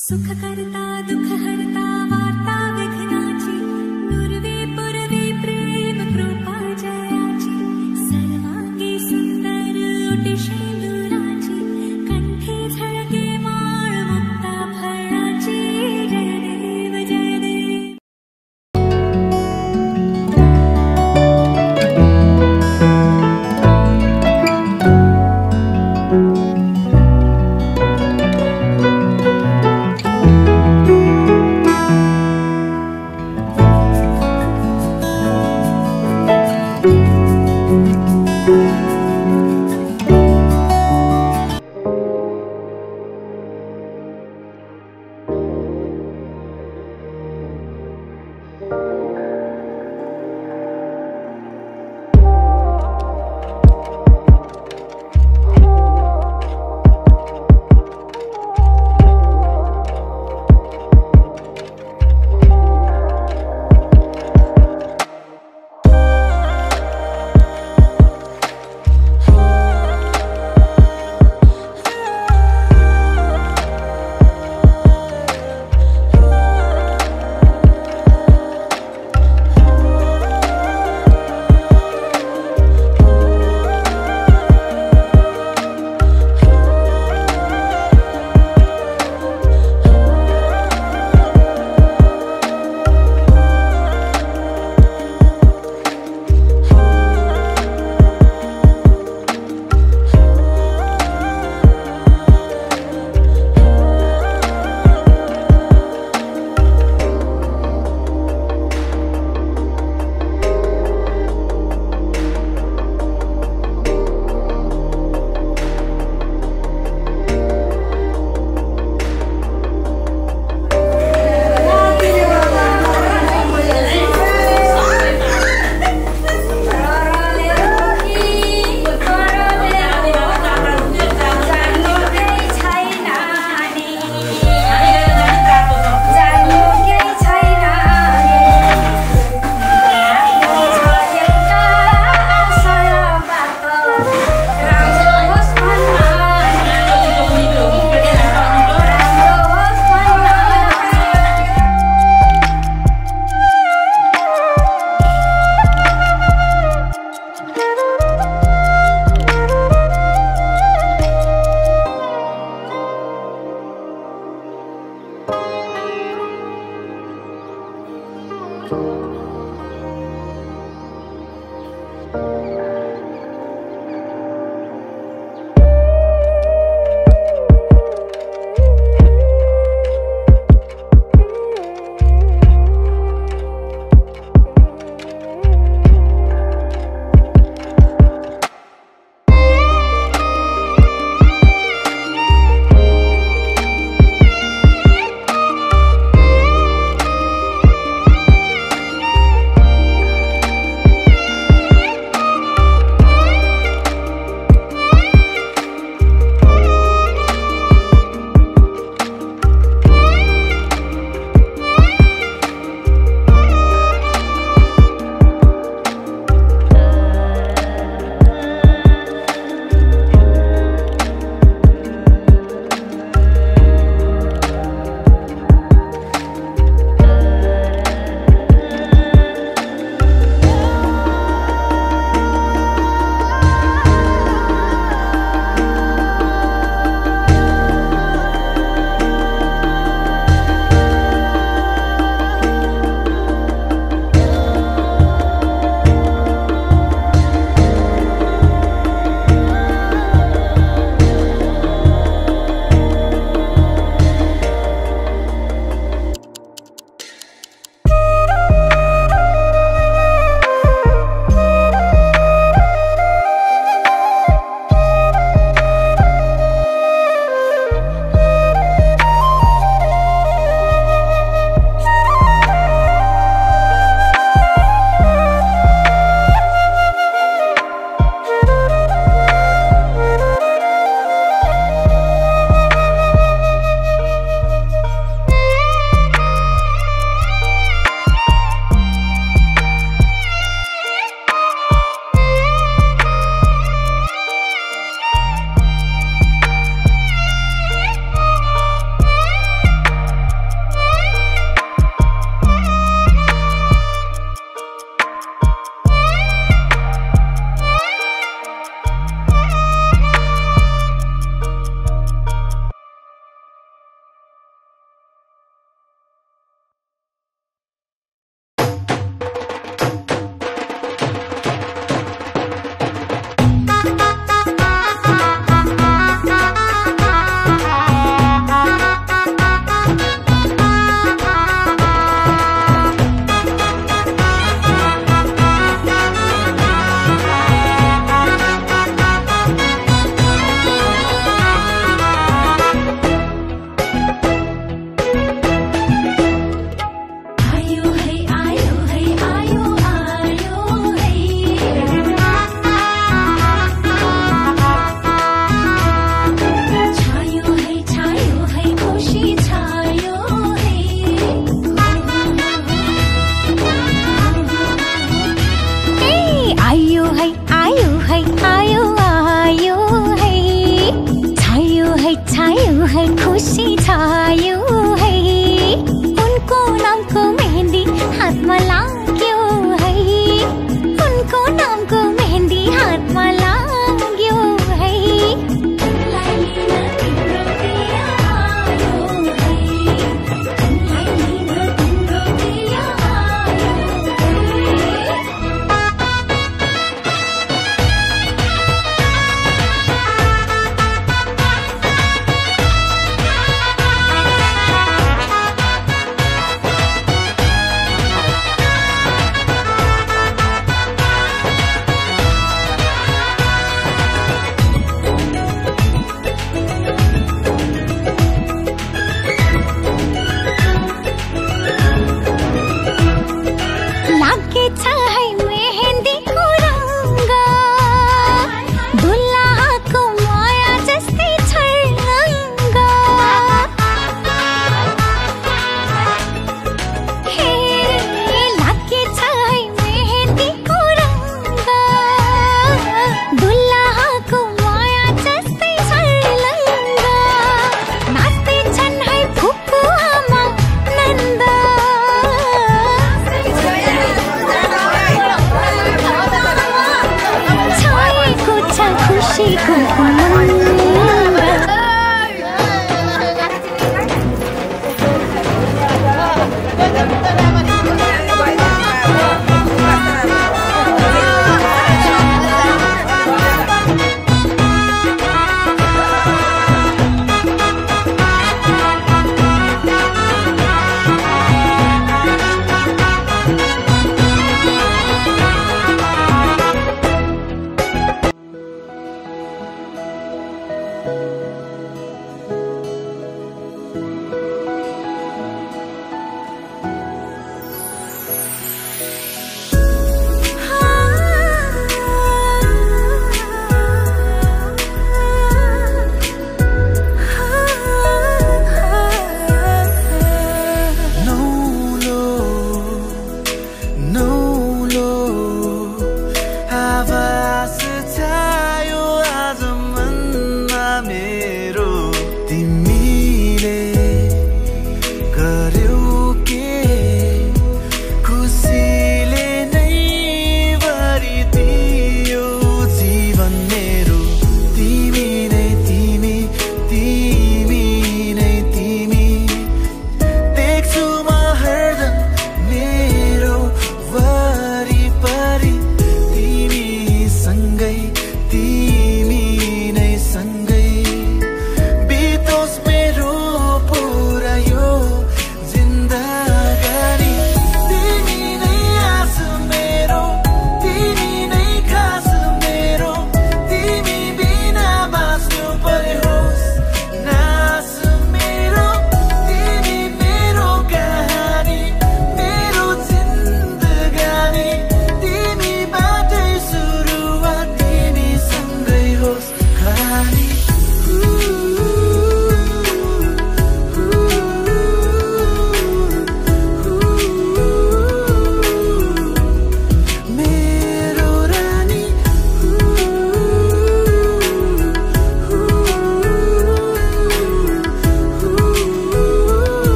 सुख करता दुख हरता वार्ता विघ्नाची नुरवी पुरवी प्रेम कृपा जयाची सर्वांगी सुंदर उटी शेंदुराची कंठी झळके माळ मुक्ता फळाची जय देव जय देव।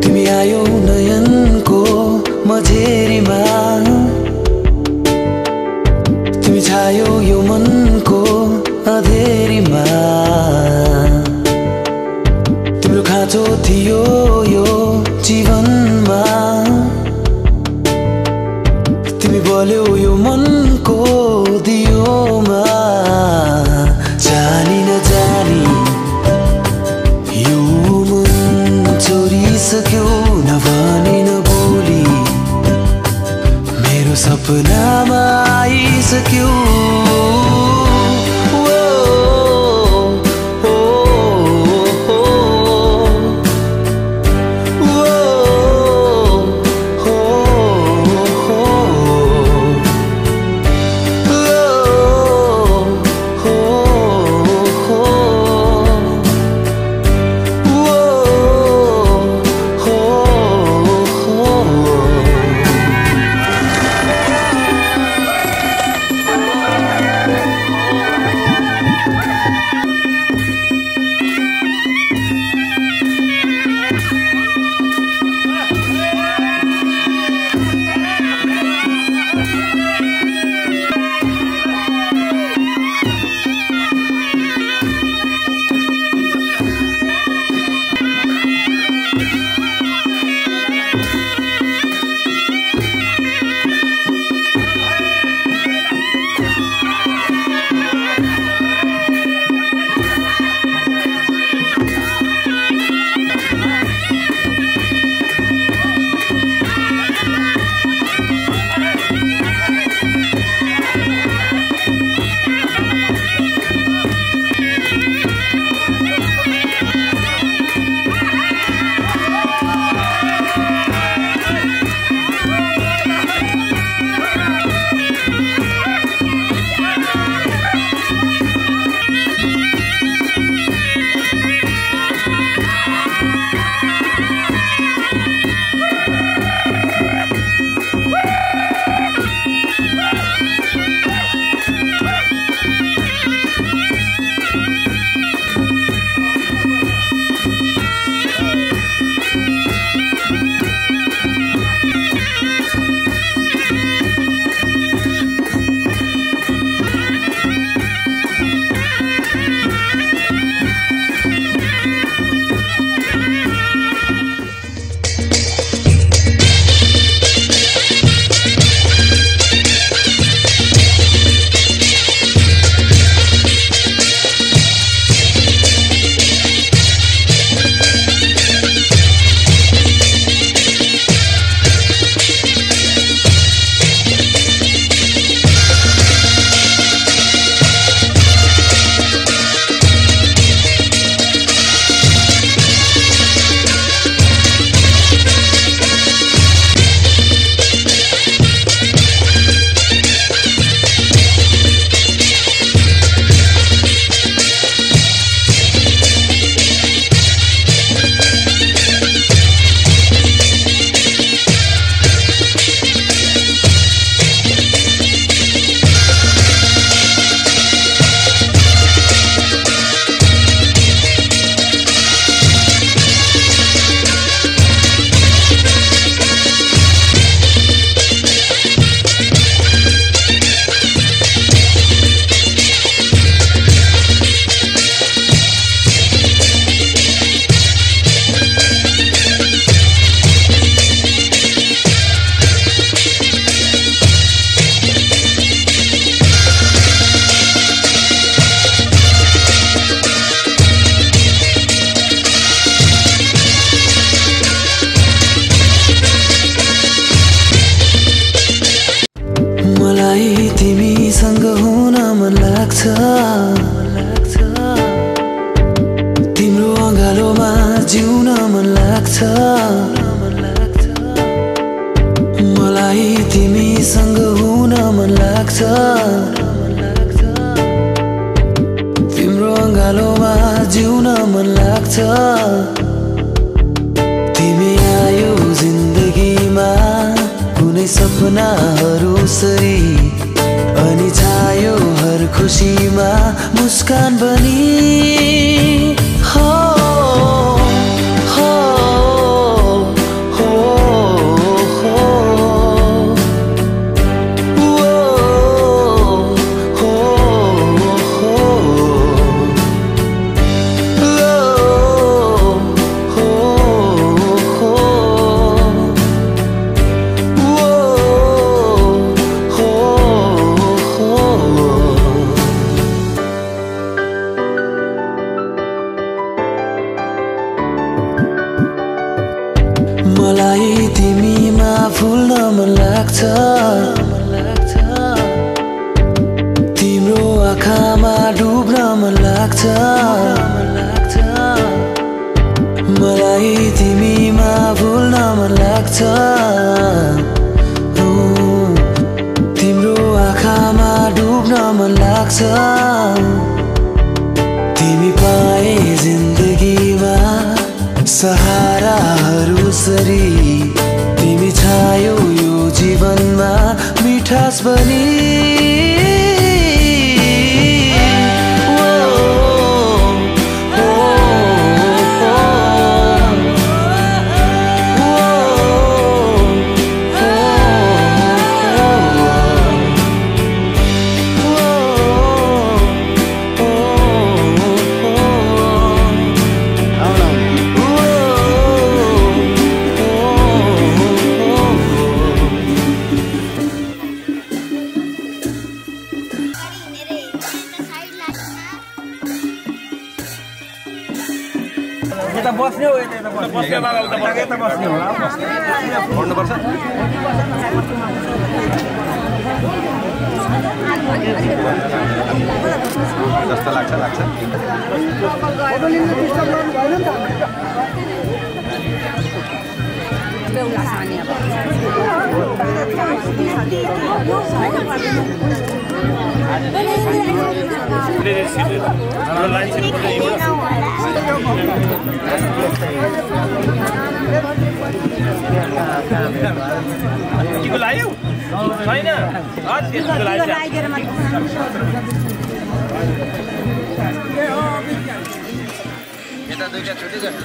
तिमी आयो नयनको मझेरीमा, तिमी छायो यो मनको अँधेरीमा। तिम्रो खाँचो थियो यो जीवनमा, तिमी बल्यौ यो मनको दियोमा। जानी नजानी यो मन चोरिसक्यो, नभनी नबोली मेरो सपनामा आइसक्यो। तिम्रो अँगालोमा जिउन मन लाग्छ मलाई तिमीसँग हुन मन लाग्छ तिम्रो अँगालोमा सपनाहरू सरी अनि छायो हर खुसीमा मुस्कान बनी हो हो हो हो मलाई तिमीमा भुल्न मन लाग्छ तिम्रो आँखामा डुब्न मन लाग्छ मलाई तिमीमा भुल्न मन लाग्छ तिम्रो आँखामा डुब्न मन लाग्छ तिमी पाए जिन्दगीमा सहाराहरू सरी तिमी छायो यो जीवनमा मिठास बनी यता बस्ने हो यता बस्ने बाबा उता यता बस्ने होला भन्नु पर्छ जस्तो लाग्छ के लायो छैन आज त्यसको लागि यता दुईटा छुट्टी जस्तो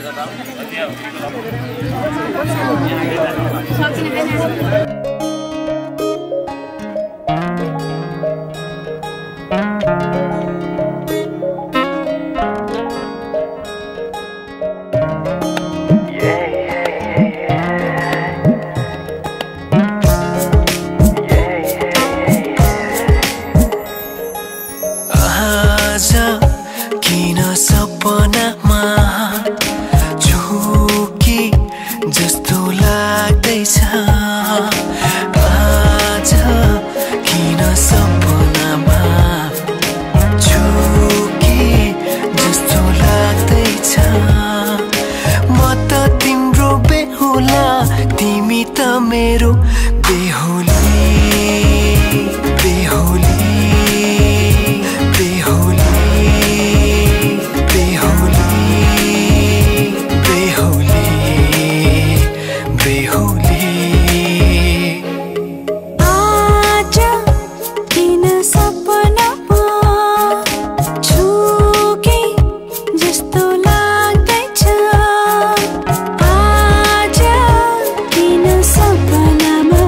छ किन सपनामा झुकी जस्तो लाग्दैछ आज किन सपनामा झुकी जस्तो लाग्दैछ म त तिम्रो बेहुला तिमी त मेरो बेहुली बेहुली सपनामा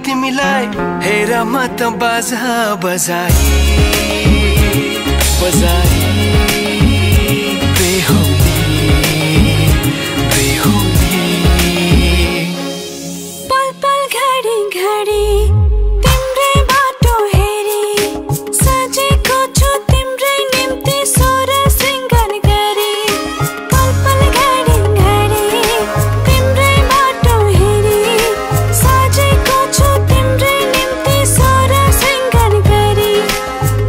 तिमीलाई हेर म त बाजा बजाई बजाई बेहुली बेहुली पल पल घडी घडी तिम्रै बाटो हेरी सजेको छु तिम्रै निम्ति सोर सिंगार गरी पल पल घडी घडी तिम्रै बाटो हेरी सजेको छु तिम्रै निम्ति सोर सिंगार गरी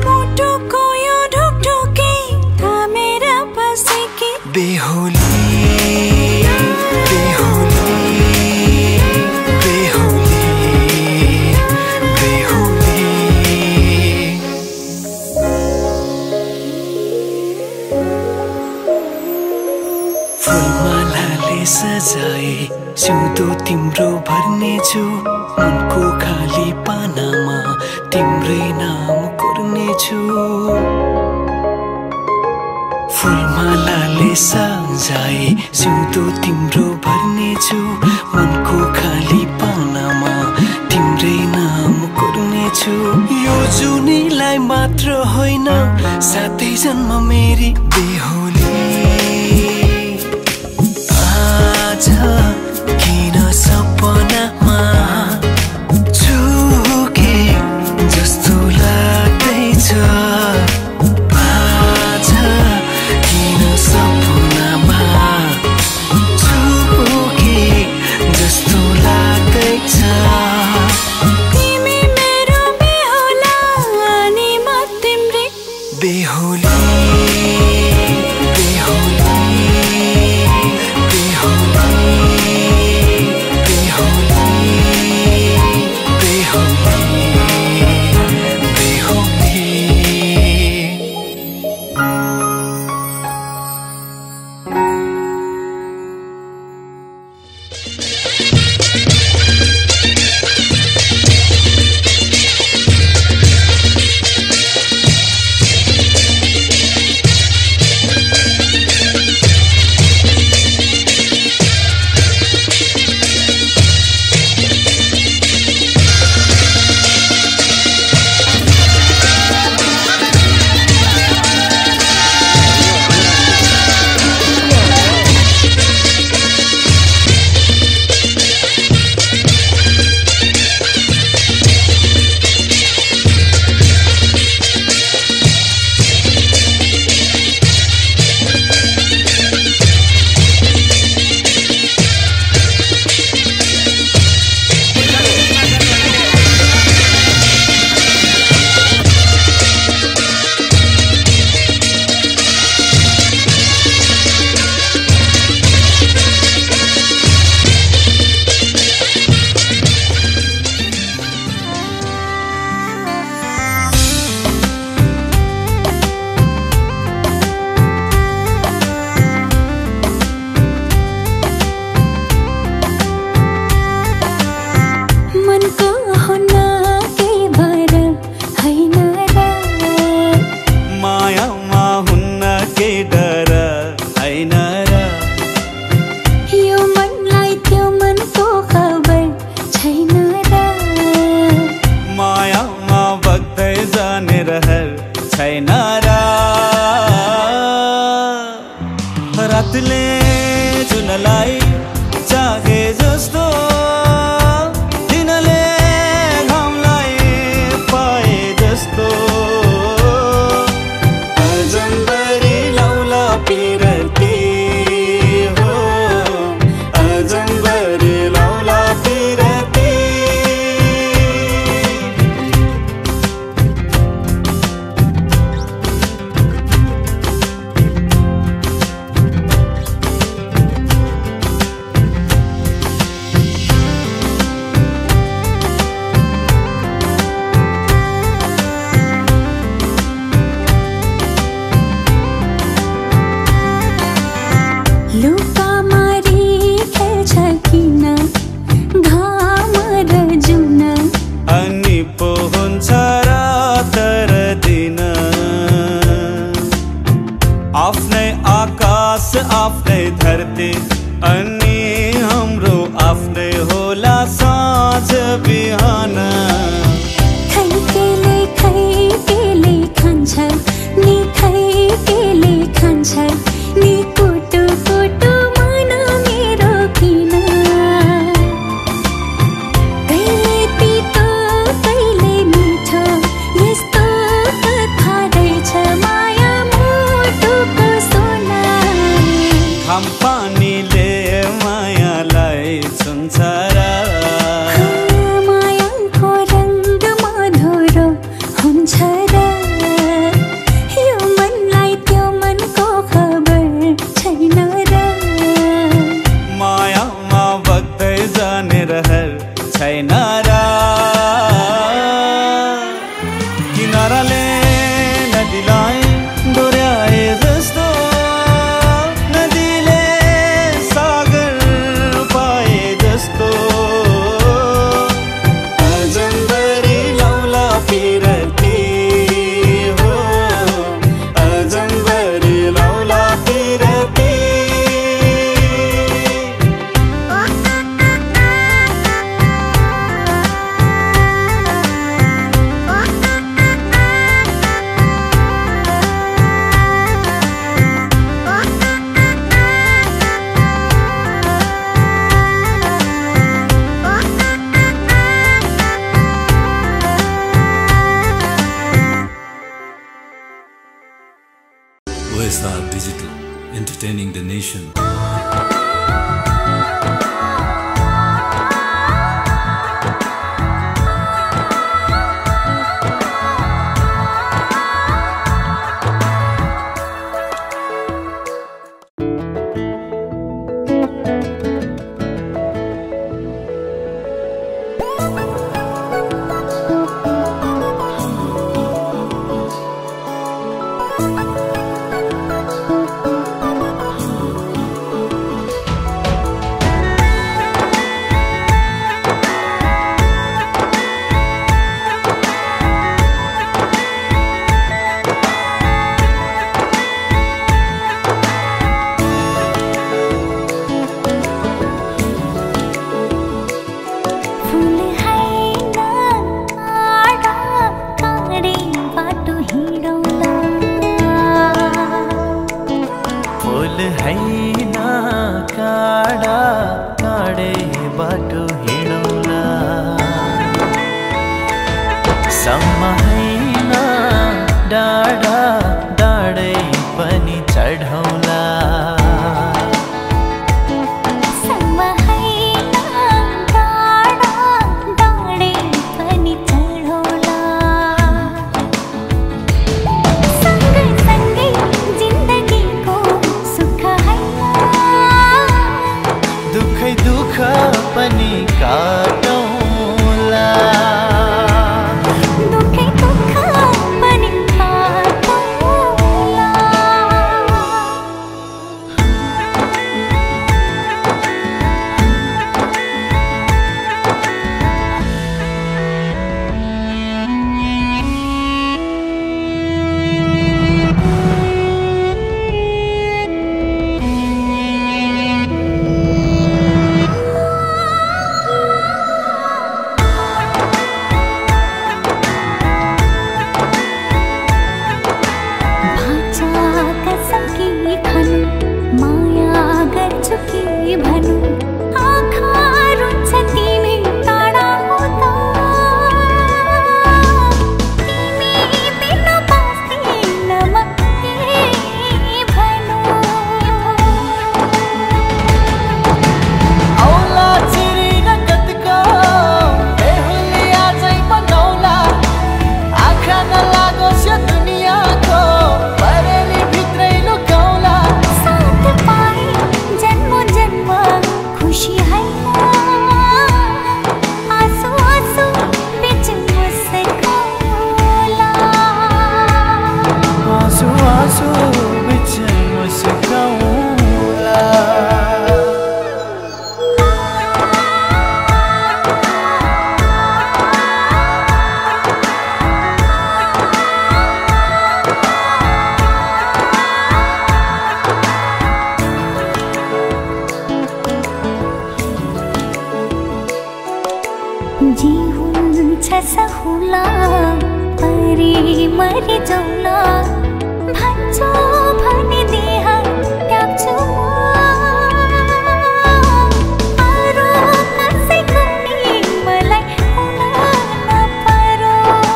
मुटुको यो ढुकढुकी थामेर बसेकी बेहुली बेहुली बेहुली बेहुली फुलमालाले सजाए सिउँदो तिम्रो भर्नेछु मनको खाली पानामा तिम्रै नाम कोर्नेछु फुलमालाले सजाए सिउँदो तिम्रो भर्नेछु मनको खाली पानामा तिम्रै नाम कोर्नेछु यो जुनीलाई मात्र होइन सातै जन्म मेरी बेहुली आज किन सपनामा छुके जस्तो लाग्दैछ आज किन सपनामा छुके जस्तो लाग्दैछ तिमी मेरो बेहुला अनि म तिम्रै बेहुली छैन र किनाराले नदीलाई डोर्याए जस्तो नदीले सागर पाए जस्तो अजम्बरी लौला पिरती हो अजम्बरी लौला पिरती OSR Digital, entertaining the nation. सहुला परी मरि जाउला भन्छौ भने देह त्याग्छु अरू कसैको नि मलाई हुन नपरोस्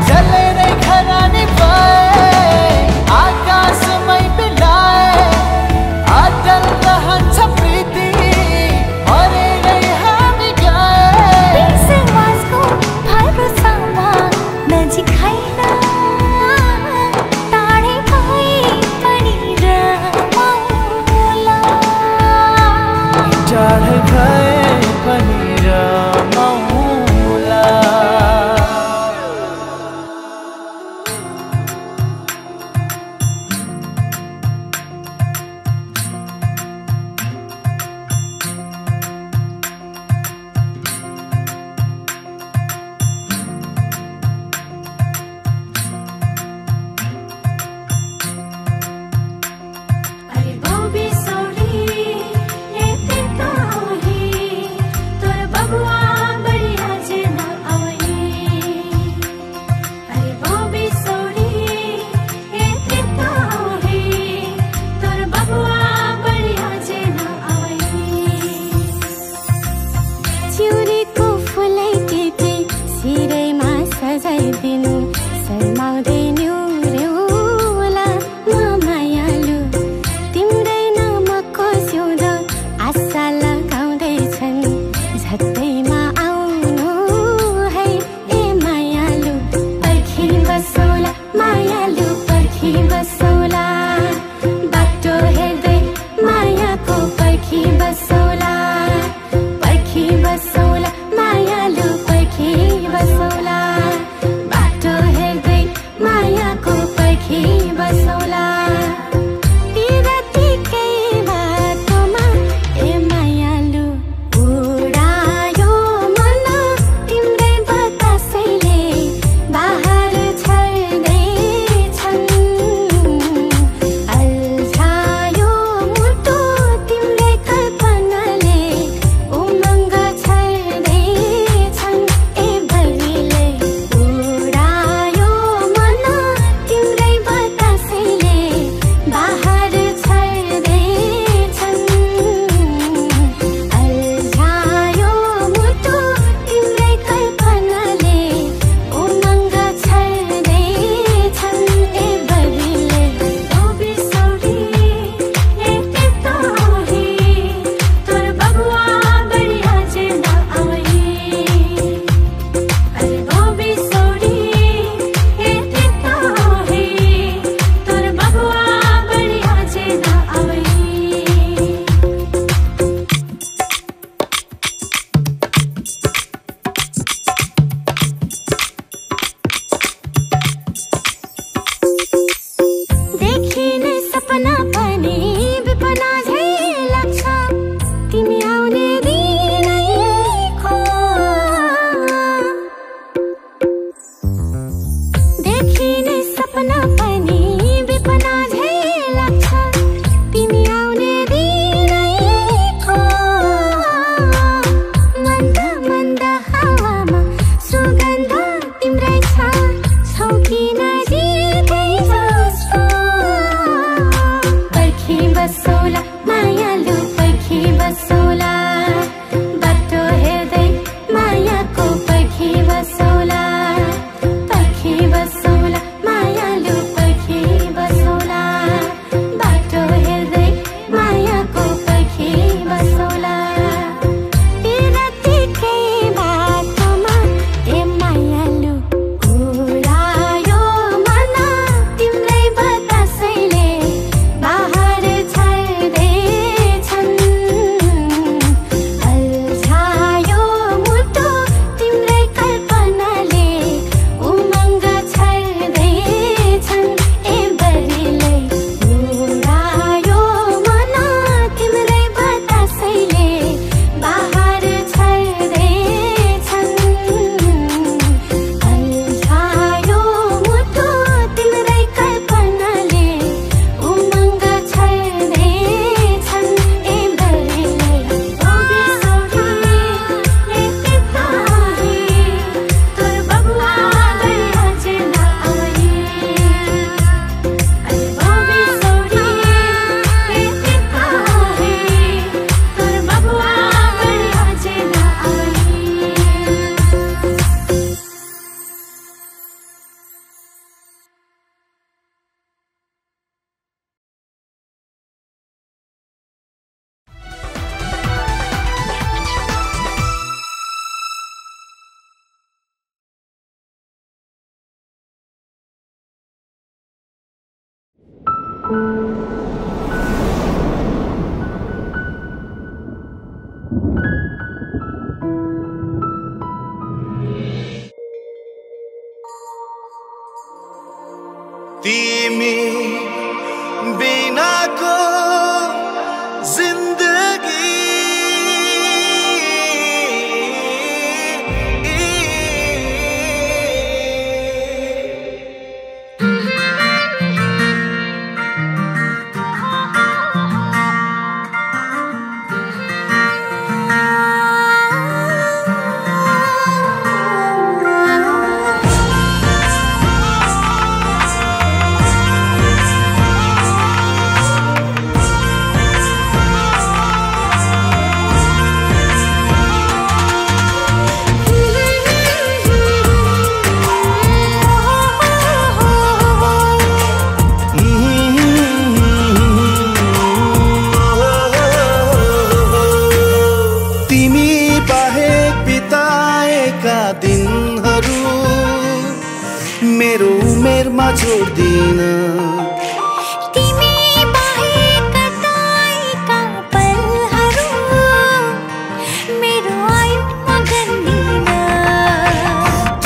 जलेरै खरानी भए आकाशमै बिलाए अटल रहन्छ प्रीति मरेरै हामी गए विश्वासको भरोसामा नजिक हैन मेरो उमेरमा जोड्दिन तिमी बाहेक कतैका पलहरू मेरो आयुमा गन्दिन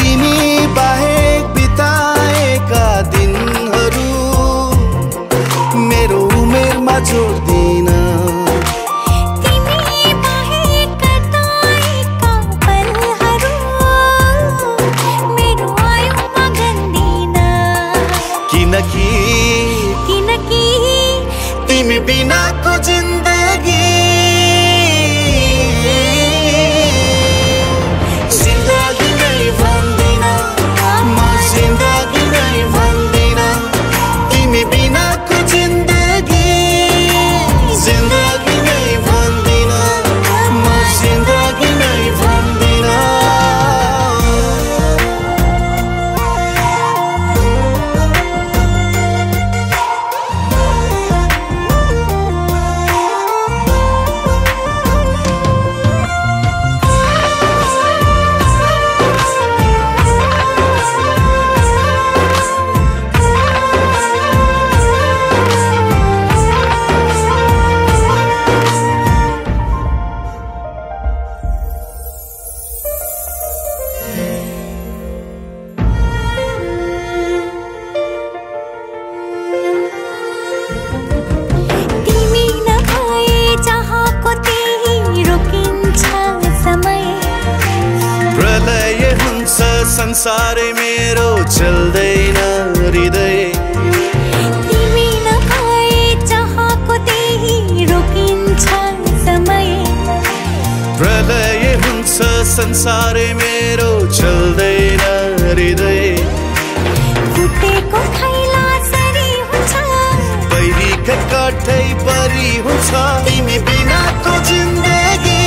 तिमी बाहेक बिताएका दिनहरू मेरो उमेरमा जोड्दिन तिमी बाहेक कतैका पलहरू मेरो आयुमा गन्दिन किनकि तिमी बिनाको जिन्दगी जिन्दगी नै भन्दिन म जिन्दगी नै भन्दिन तिमी बिनाको जिन्दगी जिन्दगी नै भन्दिन म जिन्दगी नै भन्दिन तिमी नभए जहाँको त्यही रोकिन्छ समय प्रलय हुन्छ संसारै मेरो चल्दैन हृदय तिमी नभए जहाँको त्यही रोकिन्छ समय प्रलय हुन्छ संसारै मेरो चल्दैन हृदय फुटेको थैला सरी हुन्छ पहिरीका काठै परी हुन्छ तिमी बिनाको जिन्दगी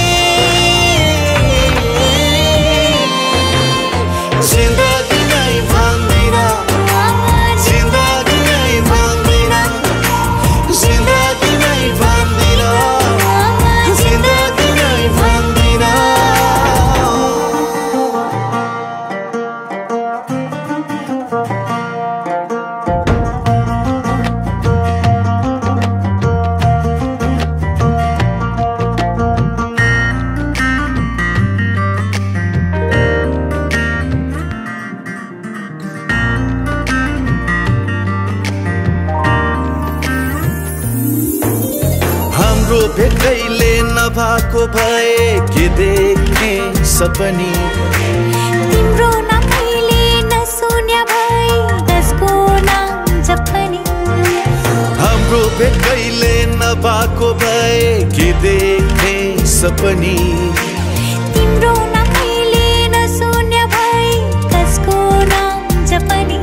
जिन्दगी नै भन्दिन जिन्दगी नै भन्दिन जिन्दगी नै भन्दिन जिन्दगी नै भन्दिन हाम्रो भेटैले नभएको भए के देख्ने सपनी तिम्रो नामैले नसुन्या भई कसको नाम जपनी हाम्रो भेटैले नभएको भए के देख्ने सपनी तिम्रो नामैले नसुन्या भई कसको नाम जपनी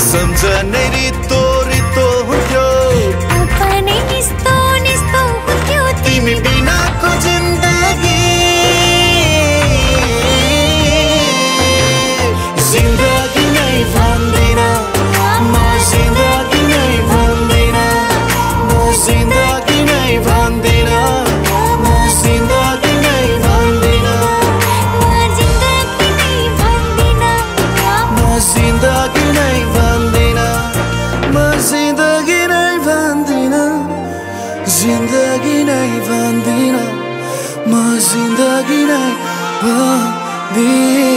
सम्झनै रितो रितो हुन्थ्यो अपनै निस्तो निस्तो हुन्थ्यो तिमी बिनाको जिन्दगी जिन्दगी नै भन्दिन म जिन्दगी नै भन्दिन म जिन्दगी नै भन्दिन म जिन्दगी नै भन्दिन म जिन्दगी नै भन्दिन म जिन्दगी नै भन्दिन म जिन्दगी नै भन्दिन जिन्दगी नै भन्दिन म जिन्दगी नै भन्दिन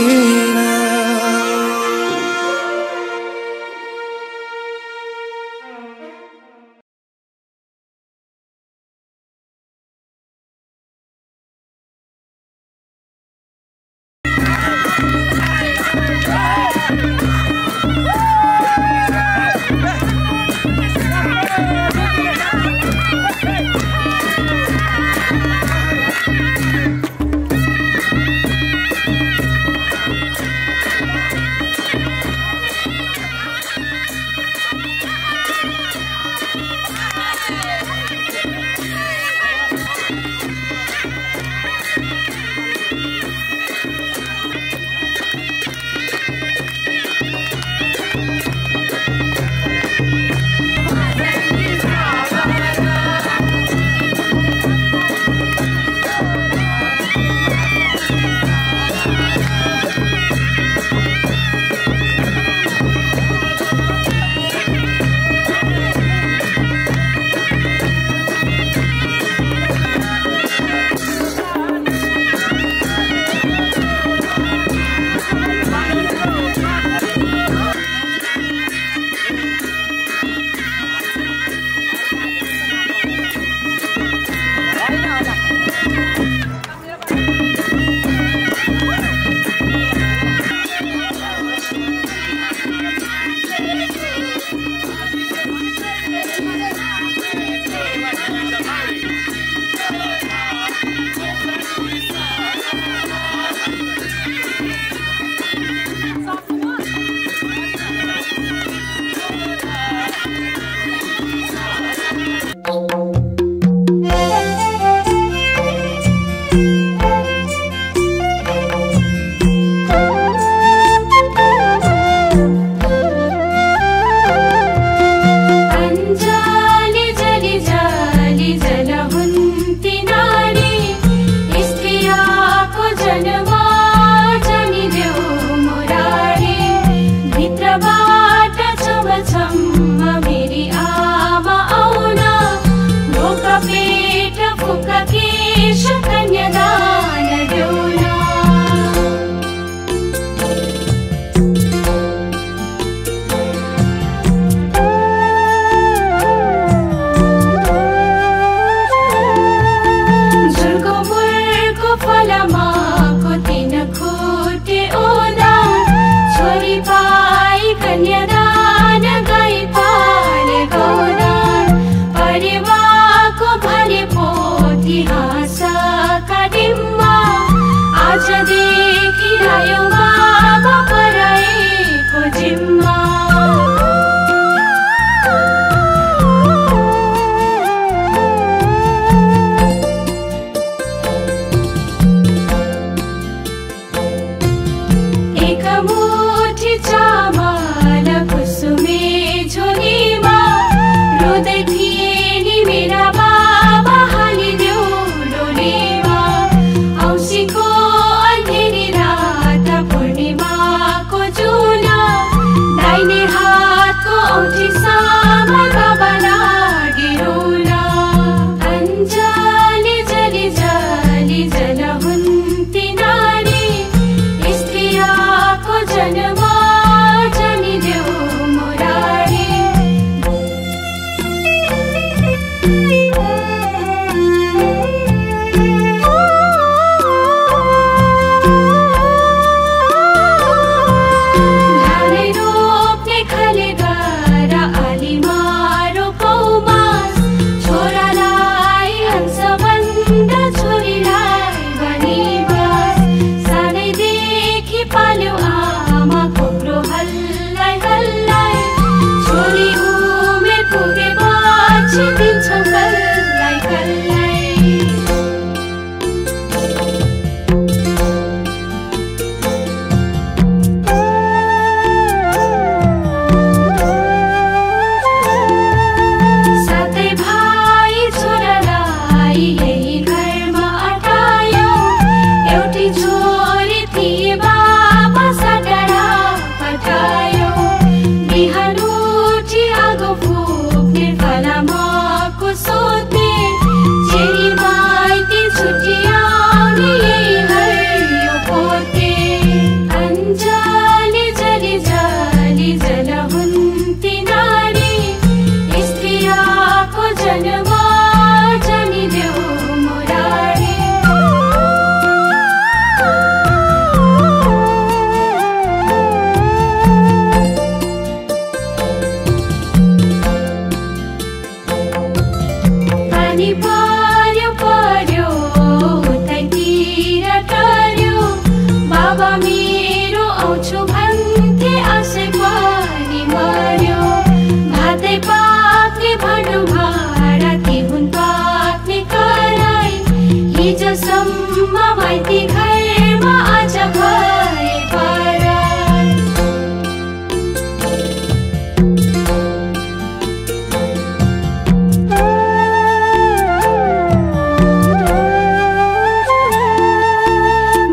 माइती घरमा आज भए पराल।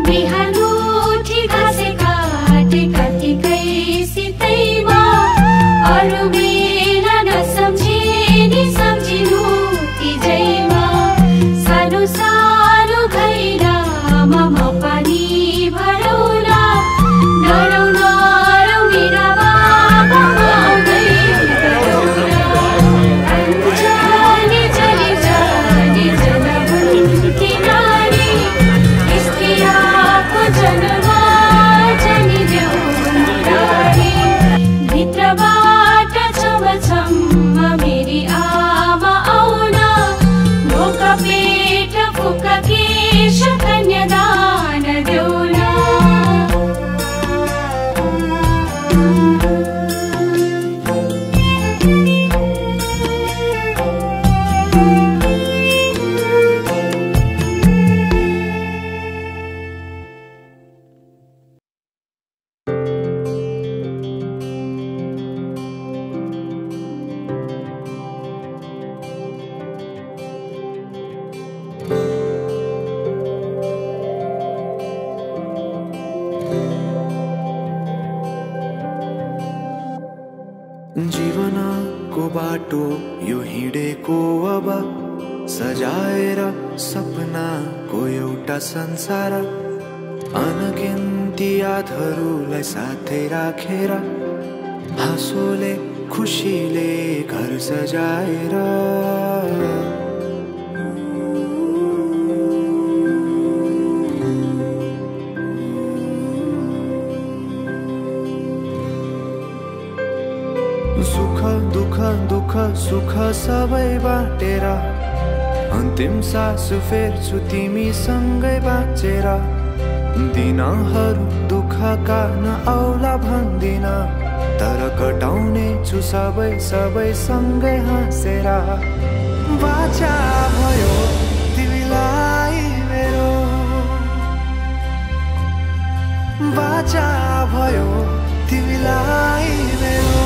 बिहान उठी घाँसे काटे कतिकै सितैमा अरू बेला नसम्झिने सम्झिनु तिजैमा सानो सानो घैलामा म पानी भरौला डरौ नरौ मेरा बाबा आउँदै गरौला। अन्जानी चली जाने जनमन किनारी स्त्रीको जन्म जनिदेऊ मुरारी। भित्रबाट छमछम मेरी आमा आउन ढोका पेट फुका केश कन्यादान देउन। जीवनको बाटो यो हिँडेको अब सजाएर सपनाको एउटा संसार अनगिन्ती यादहरूलाई साथै राखेर हाँसोले खुसीले घर सजाएर सुख दुःख दुःख सुख सबै बाटेर अन्तिम सास फेर्छु तिमीसँगै बाँचेर। दिनहरू दुःखका नआउला भन्दिन तर कटाउने छु सबै सबै सँगै हाँसेर। बाचा भयो तिमीलाई मेरो बाचा भयो तिमीलाई मेरो।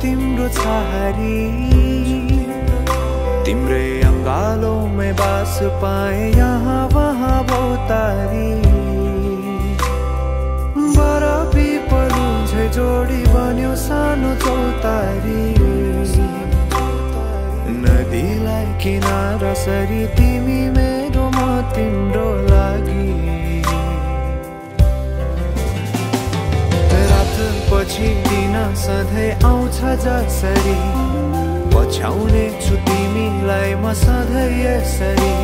तिम्रो छहारी तिम्रै अङ्गालोमै बास पाए यहाँ वहाँ भौतारी। बरफी पलु झै जोडी बन्यो सानो चौतारी। नदीलाई किनारा सरी तिमी मेरो म तिम्रो लागि। पछि दिन सधैँ आउँछ जसरी पछ्याउने छु तिमीलाई म सधैँ यसरी।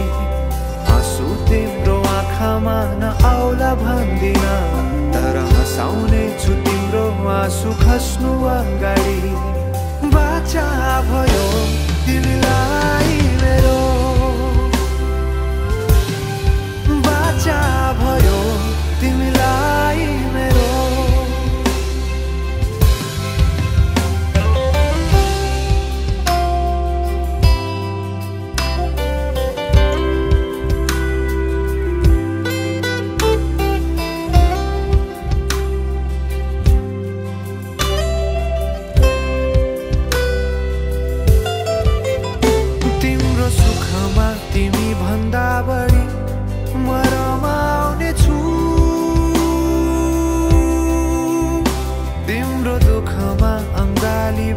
आँसु तिम्रो आँखामा नआउला भन्दिन तर हँसाउने छु तिम्रो आँसु खस्नु अगाडि। बाचा भयो तिमीलाई मेरो बाचा भयो तिमीलाई मेरो।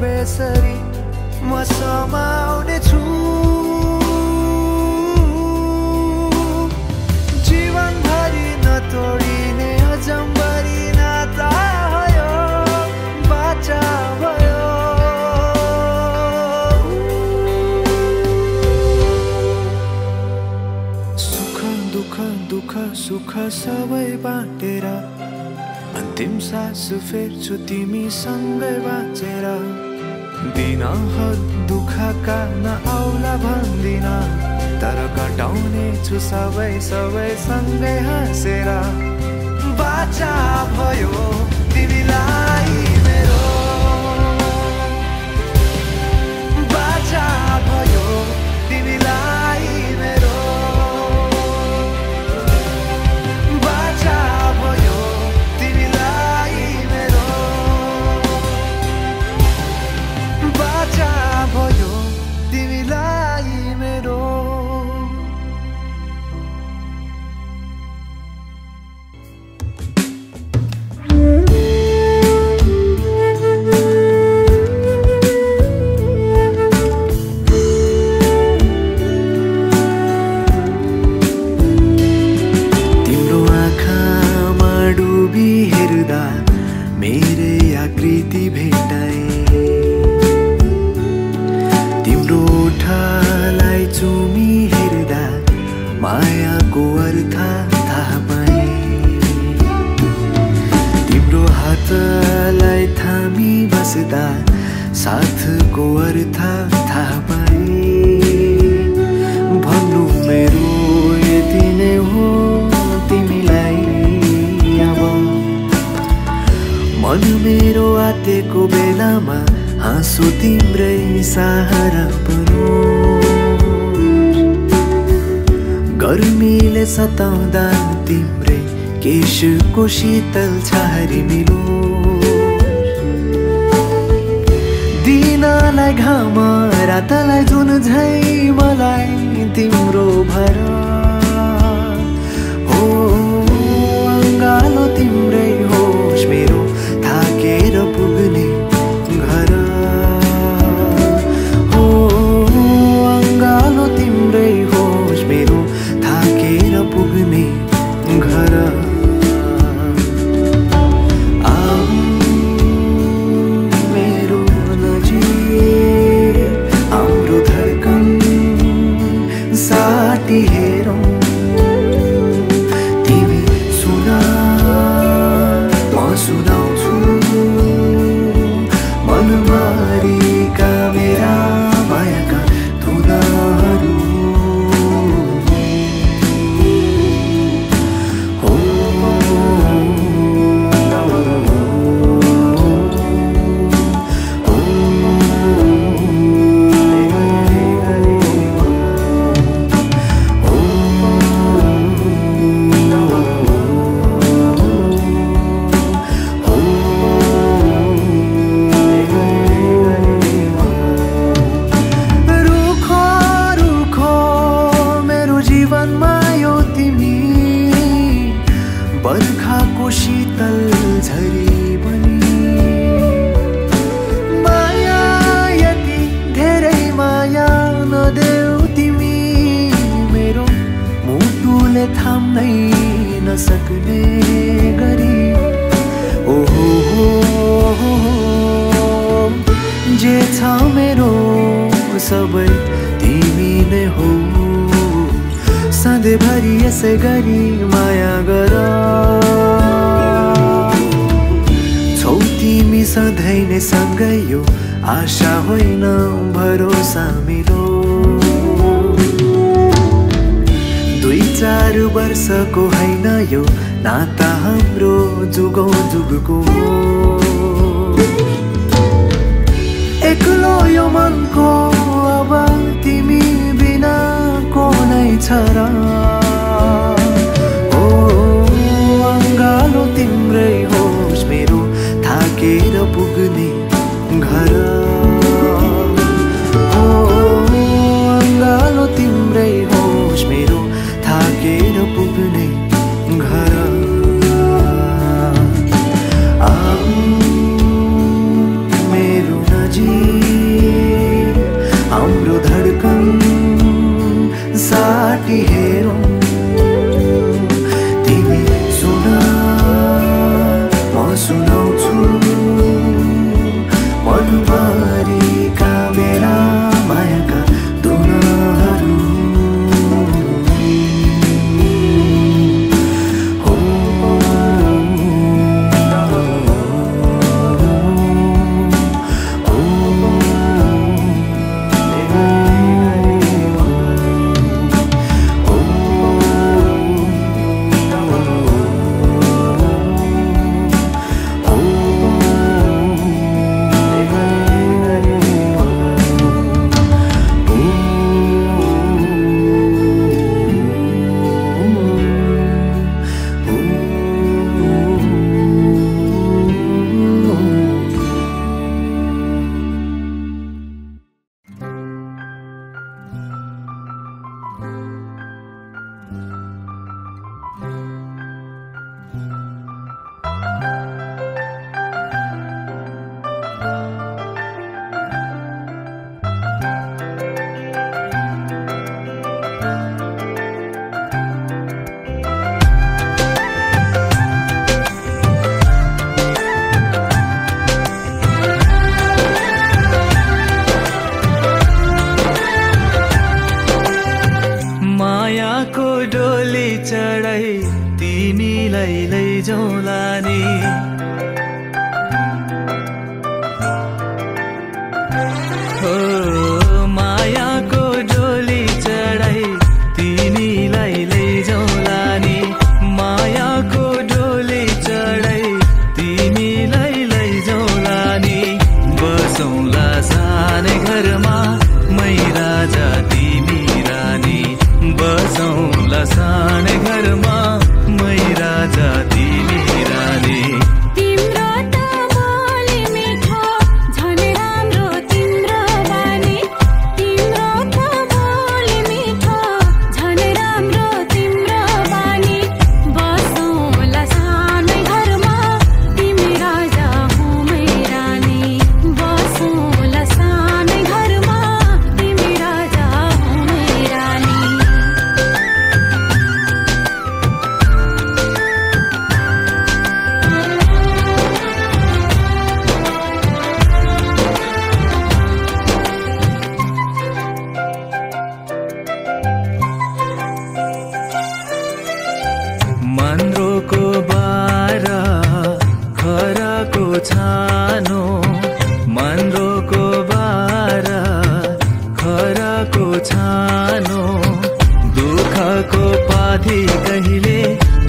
बेसरी म समाउने छु। जीवनभरि नतोडिने अजम्बरी नाता भयो बाचा भयो। सुख दुःख दुःख सुख सबै बाटेर तिम सास फेर्छु तिमीसँगै बाँचेर दिनहरू दुःखका नआउला भन्दिन तर कटाउने छु सबै सँगै हाँसेर बाचा भयो तिमीलाई मेरो बाचा भयो तिमीलाई मेरो बाचा भयो तिमीलाई मेरो बाचा भयो तिमीलाई मेरो मेरे आकृति भेटाए तिम्रो ओठलाई चुमी हेर्दा मायाको अर्थ थाहा पाए तिम्रो हातलाई थामी बस्दा साथको अर्थ थाहा पाए भन्नु मेरो यति नै हो तिमीलाई मन मेरो आतेको बेलामा हाँसो तिम्रै सहारा परो गर्मीले सताउँदा तिम्रै केशको शीतल छहारी मिलो दिनलाई घाम रातलाई जुन झै मलाई तिम्रो भर हो अङ्गालो तिम्रै होस् मेरो थाकेर पुग्ने घर हो अङ्गालो तिम्रै होस् मेरो थाकेर पुग्ने घर आऊ मेरो नजिक हाम्रो धड्कन साटी हेरौँ तिमी सुना म सुनाउँछु मनभरिका मेरा मायाका धुनाहरू हो बर्खाको शीतल झरी बनी माया यति धेरै माया नदेऊ तिमी मेरो मुटुले थाम्नै नसक्ने गरी ओहो जे छ मेरो सबै तिमी नै हो सधैँभरि यसै गरी माया गर छौ तिमी सधैँ नै सँगै यो आशा होइन भरोसा मिलो 2-4 वर्षको होइन यो नाता हाम्रो जुगौँ जुगको एक्लो यो मनको अब तिमी बिना को नै छ र ओ अङ्गालो तिम्रै होस् मेरो थाकेर पुग्ने घर ओ अङ्गालो तिम्रै होस् मेरो थाकेर पुग्ने घर सानो मनरोको बार खराको छानो दुःखको पाथी कहिले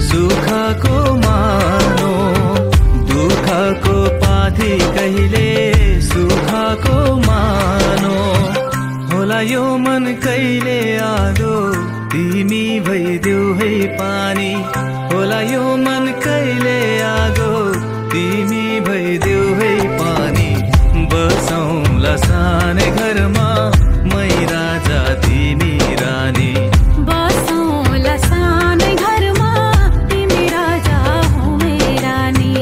सुखको मानो दुःखको पाथी कहिले सुखको मानो होला यो मन कहिले आदो तिमी भइदेऊ है पानी होला यो मन कहिले आगो तिमी भइदेऊ है पानी बसौँला सानै घरमा मै राजा तिमी रानी बसौँला सानै घरमा तिमी राजा हौ मै रानी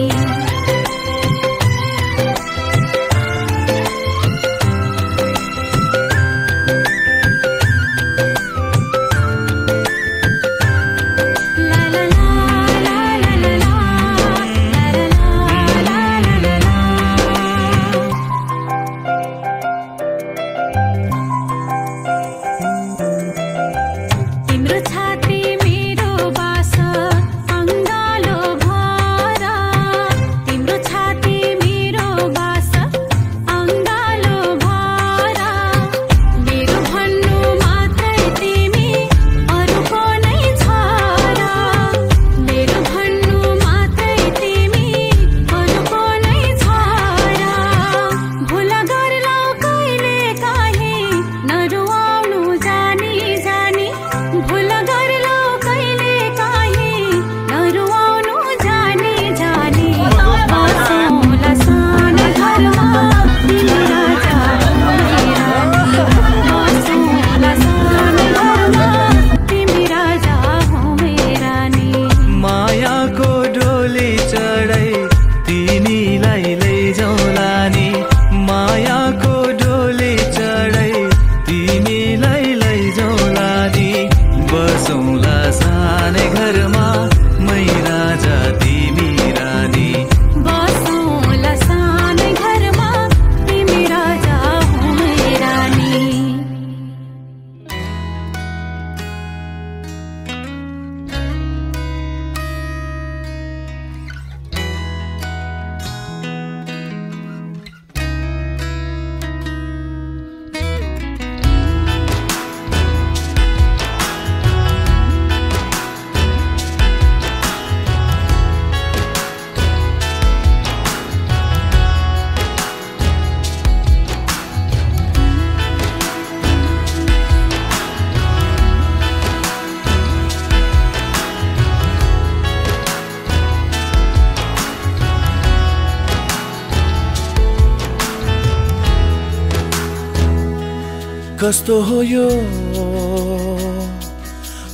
कस्तो हो यो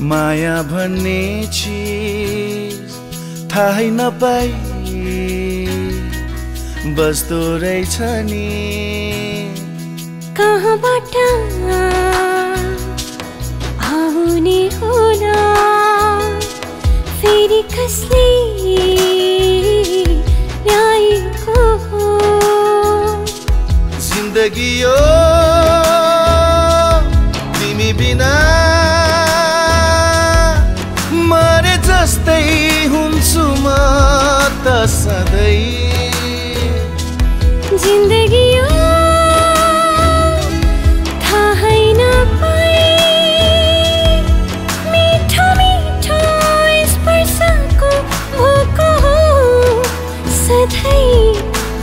माया भन्ने चिज थाहै नपाई बस्दो रहेछ नि कहाँबाट आउने होला फेरि कसले ल्याएको हो जिन्दगी यो तिमी बिना मरे जस्तै हुन्छु म त सधैँ जिन्दगी यो थाहै नपाई मिठो मिठो स्पर्शको भोक हो सधैँ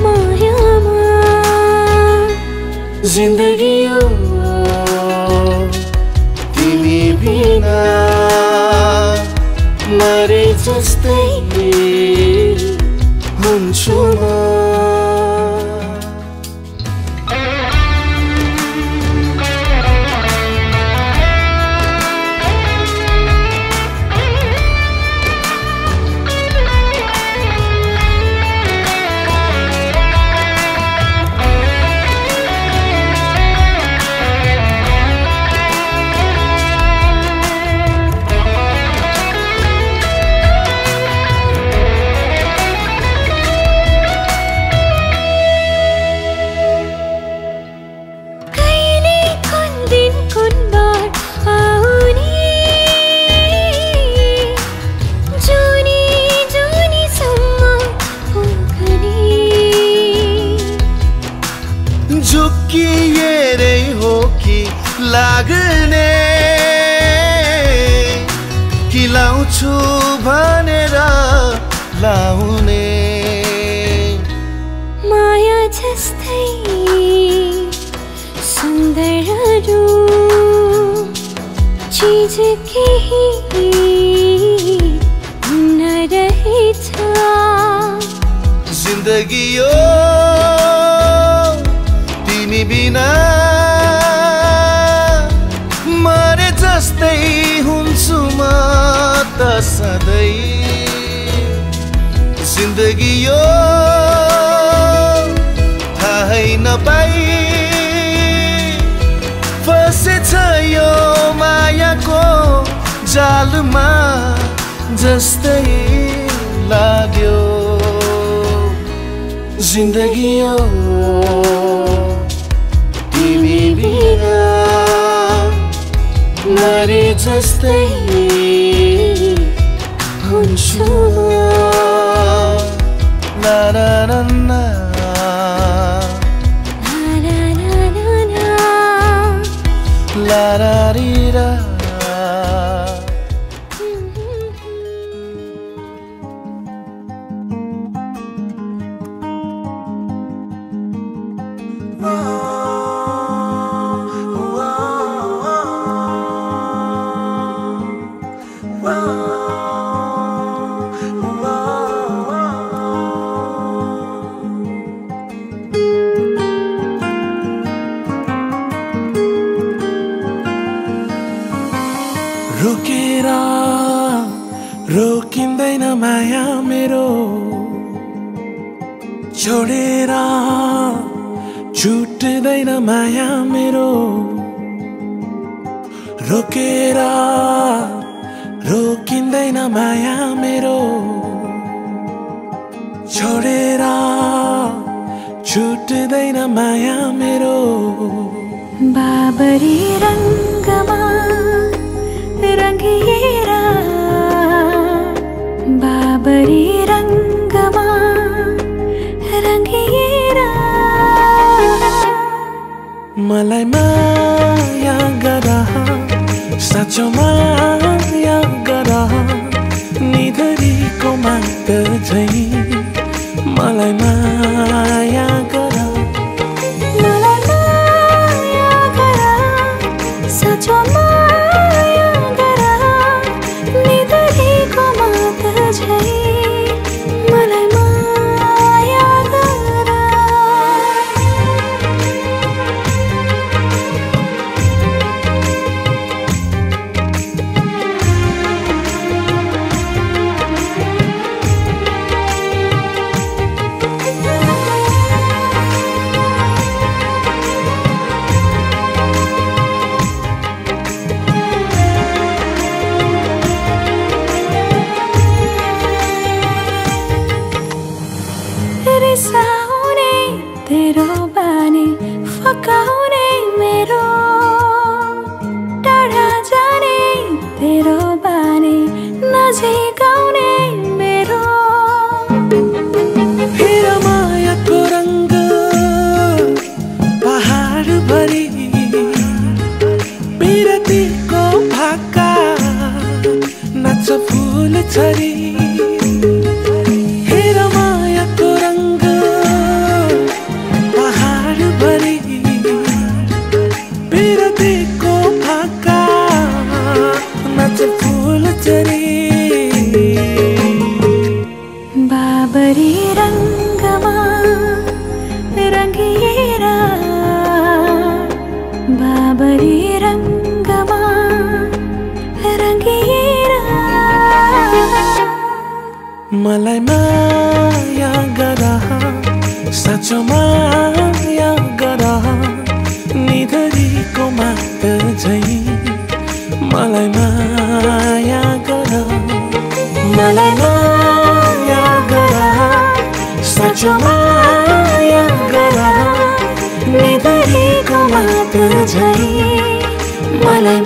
मायामा जिन्दगी यो तिमी बिना मरे जस्तै हुन्छु म लाग्ने खिलाउँछु भनेर लाउने माया जस्तै सुन्दर रूप चीज केही नरहेछ जिन्दगी यो तिमी बिना मरे जस्तै हुन्छु म त सधैँ जिन्दगी यो थाहै नपाई फसेछ यो मायाको जालमा जस्तै लाग्यो जिन्दगी यो तिमी बिना मरे जस्तै हुन्छु ना ना ना ना la la di da रोकेर रोकिँदैन माया मेरो छोडेर छुट्दैन माया मेरो रोकेर रोकिँदैन माया मेरो छोडेर छुट्दैन माया मेरो बाबरी रङ्गमा रङ्गिएर बाबरी रङ्गमा रङ्गिएर मलाई माया गर साँचो माया गर निधरीको माग झै मलाई माया गर मलाई माया गर साँचो माया गर निधरीको माग झै मलाई माया गर रिसाउने तेरो बानी फकाउने मेरो टाढा जाने तेरो बानी नजिकाउने मेरो हेर मायाको रङ्ग पहाड भरि बिरतीको भाका नाच फुल छरी बाबरी रङ्गमा रङ्गिएर बाबरी रङ्गमा रङ्गिएर मलाई माया गर साँचो माया गर निधरीको माग झै मलाई माया गर मलाई माया गर साँचो माया गर निधरीको माग झै मलाई